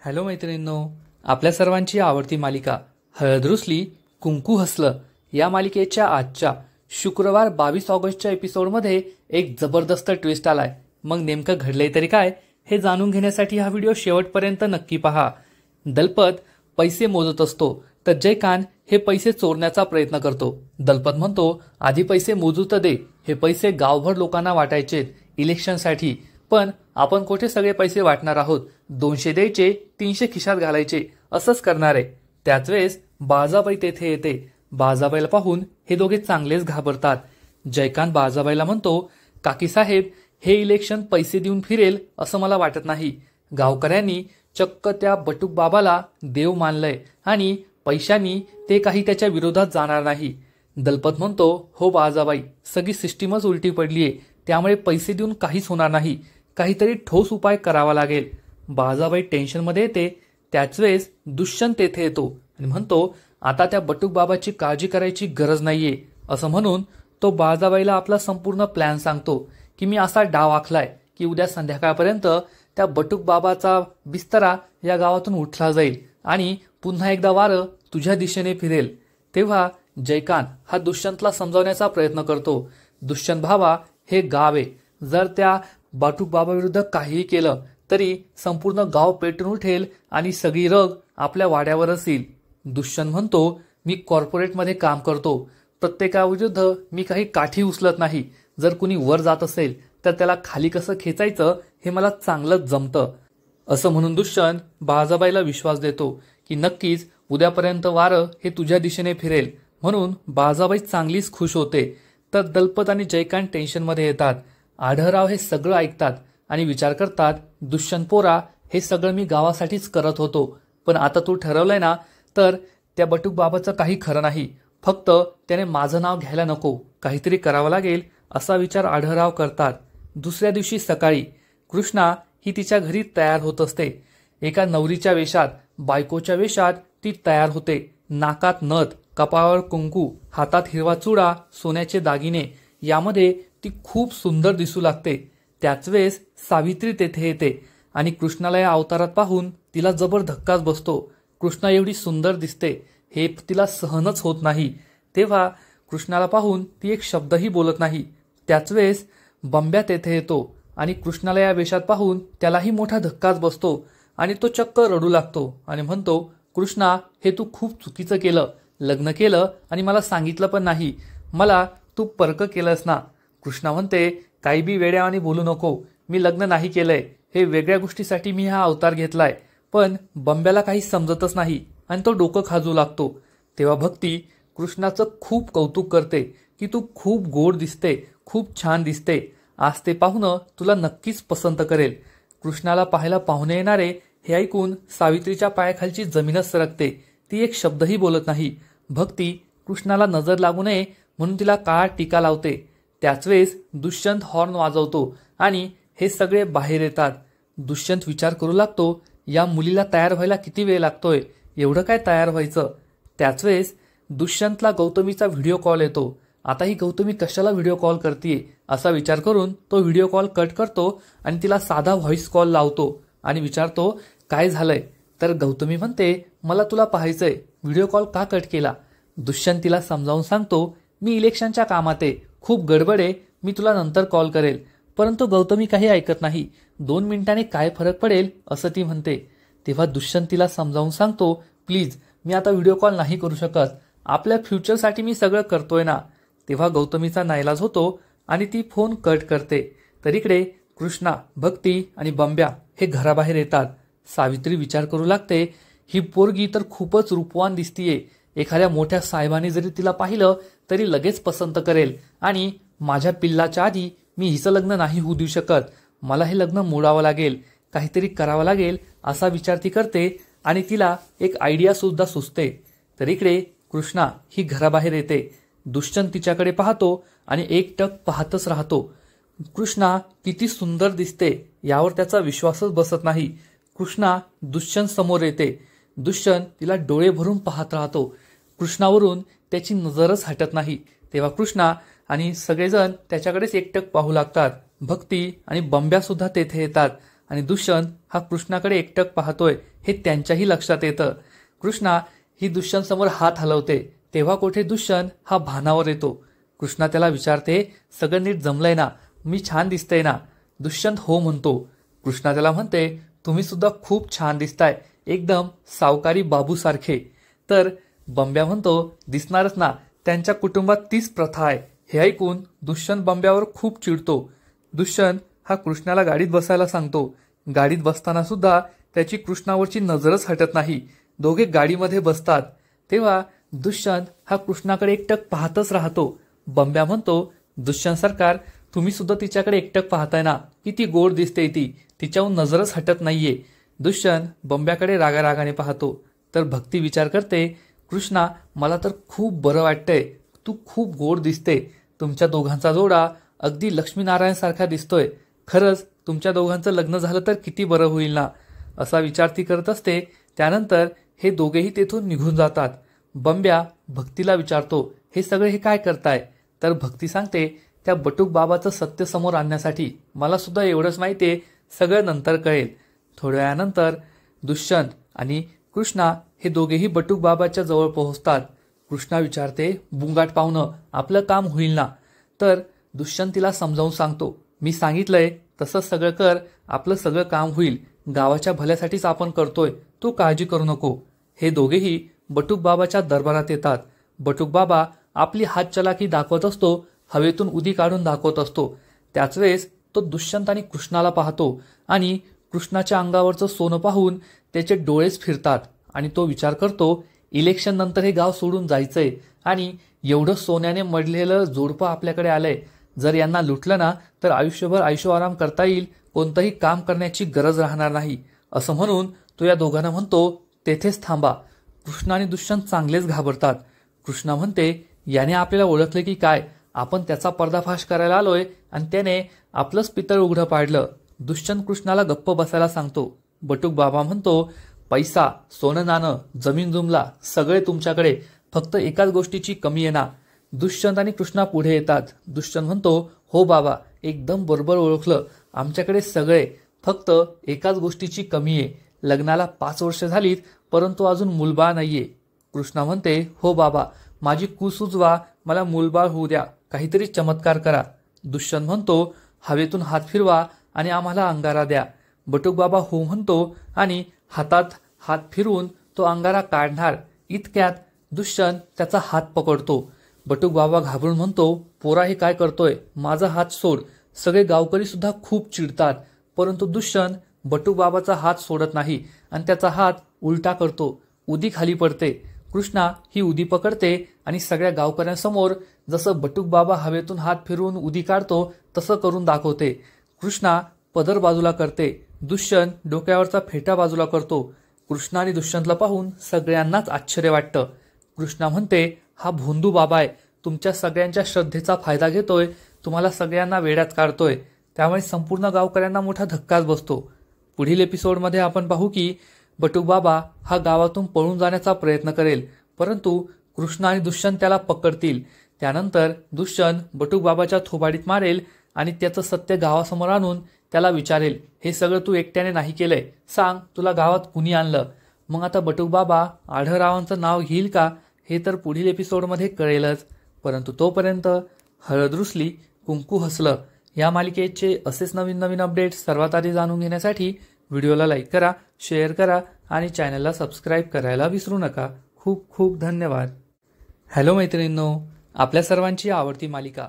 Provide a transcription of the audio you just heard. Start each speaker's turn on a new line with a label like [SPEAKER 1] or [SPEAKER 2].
[SPEAKER 1] Hello मैत्रिणींनो, आपल्या सर्वांची आवडती मालिका हळद रुसली कुंकू हसलं या मालिकेच्या आजच्या शुक्रवार 22 ऑगस्टच्या एपिसोडमध्ये एक जबरदस्त ट्विस्ट आलाय। मग नेमकं घडलंय तरी काय हे जाणून घेण्यासाठी हा व्हिडिओ शेवटपर्यंत नक्की पहा। दलपत पैसे मोजत असतो तर जयकांत हे पैसे चोरण्याचा प्रयत्न करतो। दलपत म्हणतो, आधी पैसे मोजू तर दे, हे पैसे गावभर लोकांना वाटायचे इलेक्शनसाठी, पण आपण कुठे सगळे पैसे वाटणार आहोत, 200 द्यायचे 300 खिशात घालायचे, असंच करणार आहे। त्याच वेळेस बाजाबाई तेथे येते। बाजाबाईला पाहून हे दोघे चांगलेच घाबरतात। जयकांत बाजाबाईला म्हणतो, काकी साहेब, हे इलेक्शन पैसे देऊन फिरेल असं मला वाटत नाही। गावकऱ्यांनी चक्क त्या बटूक बाबाला देव मानलंय आणि पैशांनी ते काही त्याच्या विरोधात जाणार नाही। दलपत म्हणतो, हो बाजाबाई, सगळी सिस्टीमच उलटी पडलीये, त्यामुळे पैसे देऊन काहीच होणार नाही, काहीतरी ठोस उपाय करावा लागेल। बाजाबाई टेन्शनमध्ये येते। त्याच वेळेस दुष्यंत तेथे येतो आणि म्हणतो, आता त्या बटूक बाबाची काळजी करायची गरज नाहीये, असं म्हणून तो बाजाबाईला आपला संपूर्ण प्लॅन सांगतो की मी असा डाव आखलाय की उद्या संध्याकाळपर्यंत त्या बटूक बाबाचा बिस्तरा या गावातून उठला जाईल आणि पुन्हा एकदा वारं तुझ्या दिशेने फिरेल। तेव्हा जयकांत हा दुष्यंतला समजावण्याचा प्रयत्न करतो, दुष्यंत भावा, हे गाव आहे, जर त्या बटूक बाबा विरुद्ध काहीही केलं तरी संपूर्ण गाव पेटून उठेल आणि सगळी रग आपल्या वाड्यावरच येईल। दुष्यंत म्हणतो, मी कॉर्पोरेटमध्ये काम करतो, प्रत्येकाविरुद्ध मी काही काठी उचलत नाही, जर कुणी वर जात असेल तर त्याला खाली कसं खेचायचं हे मला चांगलंच जमतं। असं म्हणून दुष्यंत बाजाबाईला विश्वास देतो की नक्कीच उद्यापर्यंत वारं हे तुझ्या दिशेने फिरेल, म्हणून बाजाबाई चांगलीच खुश होते। तर दलपत आणि जयकांत टेन्शनमध्ये येतात। आढळराव हे सगळं ऐकतात आणि विचार करतात, दुष्यंत पोरा, हे सगळं मी गावासाठीच करत होतो, पण आता तू ठरवलंय ना, तर त्या बटूक बाबाचं काही खरं नाही, फक्त त्याने माझं नाव घ्यायला नको, काहीतरी करावं लागेल, असा विचार आढळराव करतात। दुसऱ्या दिवशी सकाळी कृष्णा ही तिच्या घरी तयार होत असते। एका नवरीच्या वेशात, बायकोच्या वेशात ती तयार होते। नाकात नथ, कपाळावर कुंकू, हातात हिरवा चुडा, सोन्याचे दागिने, यामध्ये ती खूप सुंदर दिसू लागते। त्याच वेळेस सावित्री तेथे येते आणि कृष्णाला या अवतारात पाहून तिला जबर धक्काच बसतो। कृष्णा एवढी सुंदर दिसते हे तिला सहनच होत नाही। तेव्हा कृष्णाला पाहून ती एक शब्दही बोलत नाही। त्याच वेळेस बंब्या तेथे येतो आणि कृष्णाला या वेशात पाहून त्यालाही मोठा धक्काच बसतो आणि तो चक्क रडू लागतो आणि म्हणतो, कृष्णा, हे तू खूप चुकीचं केलं, लग्न केलं आणि मला सांगितलं पण नाही, मला तू परक केलंस ना। कृष्णा म्हणते, काही बी वेड्यावानी बोलू नको, मी लग्न नाही केलंय, हे वेगळ्या गोष्टीसाठी मी हा अवतार घेतलाय। पण बंब्याला काही समजतच नाही आणि तो डोकं खाजू लागतो। तेव्हा भक्ती कृष्णाचं खूप कौतुक करते की तू खूप गोड दिसते, खूप छान दिसते, आज ते पाहुणं तुला नक्कीच पसंत करेल। कृष्णाला पाहायला पाहुणे येणारे हे ऐकून सावित्रीच्या पायाखालची जमीनच सरकते, ती एक शब्दही बोलत नाही। भक्ती कृष्णाला नजर लागू नये म्हणून तिला काळा टीका लावते। त्याच वेळेस दुष्यंत हॉर्न वाजवतो आणि हे सगळे बाहेर येतात। दुष्यंत विचार करू लागतो, या मुलीला तयार व्हायला किती वेळ लागतोय, एवढं काय तयार व्हायचं। त्याच वेळेस दुष्यंतला गौतमीचा व्हिडिओ कॉल येतो। आता ही गौतमी कशाला व्हिडिओ कॉल करतेय असा विचार करून तो व्हिडिओ कॉल कट करतो आणि तिला साधा व्हॉइस कॉल लावतो आणि विचारतो, काय झालंय। तर गौतमी म्हणते, मला तुला पाहायचंय, व्हिडिओ कॉल का कट केला। दुष्यंत तिला समजावून सांगतो, मी इलेक्शनच्या कामात आहे, खूप गडबड आहे, मी तुला नंतर कॉल करेल। परंतु गौतमी काही ऐकत नाही। 2 मिनिटांनी काय फरक पडेल असं ती म्हणते। तेव्हा दुष्यंत तिला समजावून सांगतो, प्लीज, मी आता व्हिडिओ कॉल नाही करू शकत, आपल्या फ्युचरसाठी मी सगळं करतोय ना। तेव्हा गौतमीचा नाईलाज होतो आणि ती फोन कट करते। तर इकडे कृष्णा, भक्ती आणि बंब्या हे घराबाहेर येतात। सावित्री विचार करू लागते, ही पोरगी तर खूपच रूपवान दिसतीये, एखाद्या मोठ्या साहेबांनी जरी तिला पाहिलं तरी लगेच पसंत करेल आणि माझ्या पिल्लाच्या आधी मी हिचं लग्न नाही होऊ देऊ शकत, मला हे लग्न मोडावं लागेल, काहीतरी करावं लागेल असा विचार ती करते आणि तिला एक आयडिया सुद्धा सुचते। तर इकडे कृष्णा ही घराबाहेर येते। दुष्यंत तिच्याकडे पाहतो आणि एकटक पाहतच राहतो। कृष्णा किती सुंदर दिसते यावर त्याचा विश्वासच बसत नाही। कृष्णा दुष्यंत समोर येते। दुष्यंत तिला डोळे भरून पाहत राहतो। कृष्णावरून त्याची नजरच हटत नाही। तेव्हा कृष्णा आणि सगळेजण त्याच्याकडेच एकटक पाहू लागतात। भक्ती आणि बंब्या सुद्धा तेथे येतात आणि दुष्यंत हा कृष्णाकडे एकटक पाहतोय हे त्यांच्याही लक्षात येतं. कृष्णा ही दुष्यंत समोर हात हलवते तेव्हा कुठे दुष्यंत हा भानावर येतो. कृष्णा त्याला विचारते, सगळं नीट जमलंय ना, मी छान दिसतंय ना? दुष्यंत हो म्हणतो. कृष्णा त्याला म्हणते, तुम्ही सुद्धा खूप छान दिसताय, एकदम सावकारी बाबूसारखे. तर बंब्या म्हणतो, दिसणारच ना, त्यांच्या कुटुंबात तीच प्रथा आहे. हे ऐकून दुष्यंत बंब्यावर खूप चिडतो. दुष्यंत हा कृष्णाला गाडीत बसायला सांगतो. गाडीत बसताना सुद्धा त्याची कृष्णावरची नजरच हटत नाही. दोघे गाडीमध्ये बसतात तेव्हा दुष्यंत हा कृष्णाकडे एकटक पाहतच राहतो. बंब्या म्हणतो, दुष्यंत सरकार, तुम्ही सुद्धा तिच्याकडे एकटक पाहताय ना, किती गोड दिसते ती, तिच्याहून नजरच हटत नाहीये. दुष्यंत बंब्याकडे रागारागाने पाहतो. तर भक्ती विचार करते, कृष्णा, मला तर खूप बरं वाटतंय, तू खूप गोड दिसते. तुमच्या दोघांचा जोडा अगदी लक्ष्मीनारायण सारखा दिसतोय. खरंच तुमच्या दोघांचं लग्न झालं तर किती बरं होईल ना, असा विचार ती करत असते. त्यानंतर हे दोघेही तेथून निघून जातात. बंब्या भक्तीला विचारतो, हे सगळे हे काय करताय? तर भक्ती सांगते, त्या बटूक बाबाचं सत्य समोर आणण्यासाठी. मला सुद्धा एवढंच माहितीये, सगळं नंतर कळेल. थोड्या वेळानंतर दुष्यंत आणि कृष्णा हे दोघेही बटूक बाबाच्या जवळ पोहोचतात. कृष्णा विचारते, बुंगाट पाहुणं, आपलं काम होईल ना? तर दुष्यंत तिला समजावून सांगतो, मी सांगितलंय तसं सगळं कर, आपलं सगळं काम होईल. गावाच्या भल्यासाठीच आपण करतोय, तू काळजी करू नको. हे दोघेही बटूक बाबाच्या दरबारात येतात. बटूक बाबा आपली हातचलाखी दाखवत असतो, हवेतून उदी काढून दाखवत असतो. त्याच वेळेस तो दुष्यंत आणि कृष्णाला पाहतो आणि कृष्णाच्या अंगावरचं सोनं पाहून त्याचे डोळेच फिरतात आणि तो विचार करतो, इलेक्शन नंतर हे गाव सोडून जायचंय आणि एवढं सोन्याने मढलेलं जोडपं आपल्याकडे आलंय. जर यांना लुटलं ना तर आयुष्यभर आराम करता येईल, कोणतंही काम करण्याची गरज राहणार नाही. असं म्हणून तो या दोघांना म्हणतो, तेथेच थांबा. कृष्णा आणि दुष्यंत चांगलेच घाबरतात. कृष्णा म्हणते, याने आपल्याला ओळखले की काय? आपण त्याचा पर्दाफाश करायला आलोय आणि त्याने आपलंच पितळ उघडं पाडलं. दुष्यंत कृष्णाला गप्प बसायला सांगतो. बटूक बाबा म्हणतो, पैसा, सोनं नाणं, जमीन जुमला सगळे तुमच्याकडे, फक्त एकाच गोष्टीची कमी आहे ना? दुष्यंत आणि कृष्णा पुढे येतात. दुष्यंत म्हणतो, हो बाबा, एकदम बरोबर ओळखलं, आमच्याकडे सगळे, फक्त एकाच गोष्टीची कमी आहे. लग्नाला 5 वर्ष झालीत परंतु अजून मूलबाळ नाहीये. कृष्णा म्हणते, हो बाबा, माझी कूस उजवा, मला मूलबाळ होऊ द्या, काहीतरी चमत्कार करा. दुष्यंत म्हणतो, हवेतून हात फिरवा आणि आम्हाला अंगारा द्या. बटूक बाबा हो म्हणतो आणि हातात हात फिरवून तो अंगारा काढणार. इतक्यात दुष्यंत त्याचा हात पकडतो. बटूक बाबा घाबरून म्हणतो, पोरा हे काय करतोय, माझा हात सोड. सगळे गावकरी सुद्धा खूप चिडतात, परंतु दुष्यंत बटूक बाबाचा हात सोडत नाही आणि त्याचा हात उलटा करतो. उदी खाली पडते. कृष्णा ही उदी पकडते आणि सगळ्या गावकऱ्यांसमोर जसं बटूक बाबा हवेतून हात फिरवून उदी काढतो तसं करून दाखवते. कृष्णा पदर बाजूला करते. दुष्यंत डोक्यावरचा फेटा बाजूला करतो. कृष्णा आणि दुष्यंतला पाहून सगळ्यांनाच आश्चर्य वाटतं. कृष्णा म्हणते, हा भोंदू बाबा आहे, तुमच्या सगळ्यांच्या श्रद्धेचा फायदा घेतोय, तुम्हाला सगळ्यांना वेड्यात काढतोय. त्यामुळे संपूर्ण गावकऱ्यांना मोठा धक्काच बसतो. पुढील एपिसोडमध्ये आपण पाहू की बटूक बाबा हा गावातून पळून जाण्याचा प्रयत्न करेल, परंतु कृष्णा आणि दुष्यंत त्याला पकडतील. त्यानंतर दुष्यंत बटूक बाबाच्या थोबाडीत मारेल आणि त्याचं सत्य गावासमोर आणून त्याला विचारेल, हे सगळं तू एकट्याने नाही केलंय, सांग तुला गावात कुणी आणलं? मग आता बटूक बाबा आढळरावांचं नाव घेईल का, हे तर पुढील एपिसोडमध्ये कळेलच. परंतु तोपर्यंत हळद रुसली कुंकू हसलं या मालिकेचे असेच नवीन नवीन अपडेट्स सर्वात आधी जाणून घेण्यासाठी व्हिडिओला लाईक करा, शेअर करा आणि चॅनलला सबस्क्राईब करायला विसरू नका. खूप खूप धन्यवाद. हॅलो मैत्रिणींनो, आपल्या सर्वांची आवडती मालिका